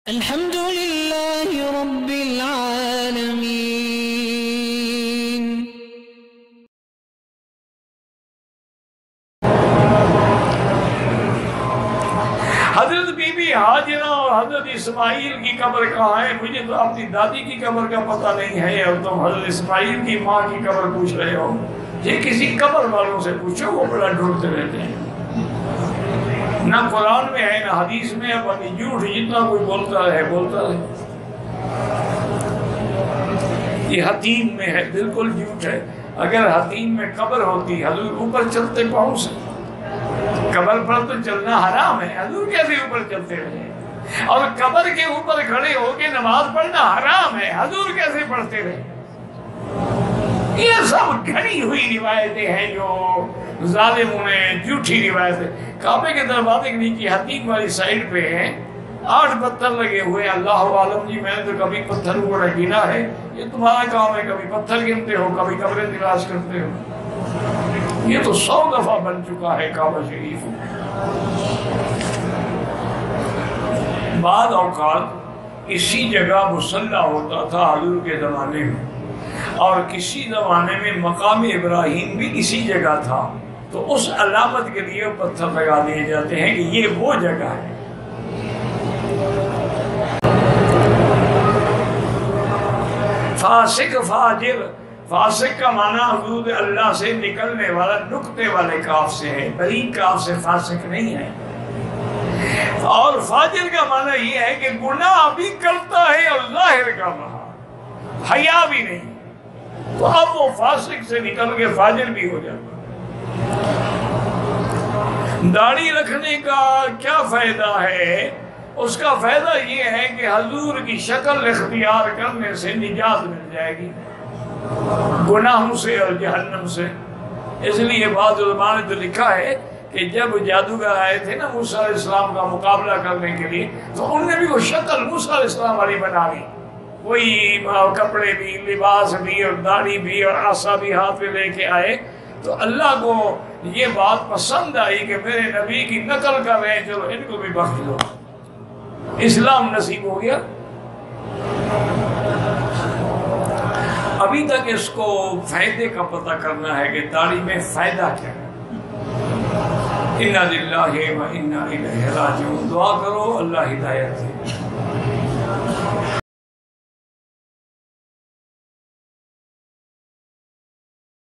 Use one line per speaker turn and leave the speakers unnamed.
الحمد لله رب العالمين.
حضرت بی بی ہاجرہ اور حضرت اسماعیل کی قبر کہاں ہے؟ مجھے تو اپنی دادی کی قبر کا پتہ نہیں ہے اور تم حضرت اسماعیل کی ماں کی قبر پوچھ رہے ہو. یہ کسی قبر والوں سے پوچھو، وہ بڑا ڈھونڈتے رہتے ہیں. نہ قرآن میں ہے نہ حدیث میں. اپنی جھوٹ جتنا کوئی بولتا رہے بولتا رہے. یہ حتیم میں ہے، بالکل جھوٹ ہے. اگر حتیم میں قبر ہوتی حضور اوپر چلتے پاؤں سے. قبر پر تو چلنا حرام ہے، حضور کیسے اوپر چلتے رہے؟ اور قبر کے اوپر کھڑے ہو کے نماز پڑھنا حرام ہے، حضور کیسے پڑھتے رہے؟ یہ سب گھڑی ہوئی روایتیں ہیں جو ظالموں نے جھوٹی روایتیں. کعبے کے دروازے کے نیچے حتیم والی سائڈ پہ ہیں 8 پتھر لگے ہوئے. اللہ عالم جی، میں نے تو کبھی پتھر اوپر گنا ہے. یہ تمہارا کام ہے، کبھی پتھر گنتے ہو کبھی قبریں تلاش کرتے ہو. یہ تو 100 دفعہ بن چکا ہے کعبہ شریف. بعض اوقات اسی جگہ مصلی ہوتا تھا حضور کے زمانے میں، اور کسی زمانے میں مقام ابراہیم بھی اسی جگہ تھا. تو اس علامت کے لیے پتھر لگا دیے جاتے ہیں کہ یہ وہ جگہ ہے. فاسق فاجر، فاسق کا معنی حدود اللہ سے نکلنے والا نقطے والے کاف سے ہے، بریک کاف سے فاسق نہیں ہے. اور فاجر کا معنی یہ ہے کہ گناہ بھی کرتا ہے اور ظاہر کر رہا، حیا بھی نہیں. تو اب وہ فاسق سے نکل کے فاجر بھی ہو جاتا. داڑھی رکھنے کا کیا فائدہ ہے؟ اس کا فائدہ یہ ہے کہ حضور کی شکل اختیار کرنے سے نجات مل جائے گی گناہوں سے اور جہنم سے. اس لیے بعض علماء نے تو لکھا ہے کہ جب جادوگر آئے تھے نا موسیٰ علیہ السلام کا مقابلہ کرنے کے لیے، تو انہوں نے بھی وہ شکل موسیٰ علیہ السلام والی بنا لی. وہی کپڑے بھی، لباس بھی اور داڑھی بھی اور عصا بھی ہاتھ میں لے کے آئے. تو اللہ کو یہ بات پسند آئی کہ میرے نبی کی نقل کر رہے ہیں، چلو ان کو بھی بخش دو. اسلام نصیب ہو گیا. ابھی تک اس کو فائدے کا پتہ کرنا ہے کہ داڑھی میں فائدہ کیا ہے. اِنَّا لِلَّهِ وَإِنَّا إِلَيْهِ رَاجِعُونَ. دعا کرو اللہ ہدایت دے.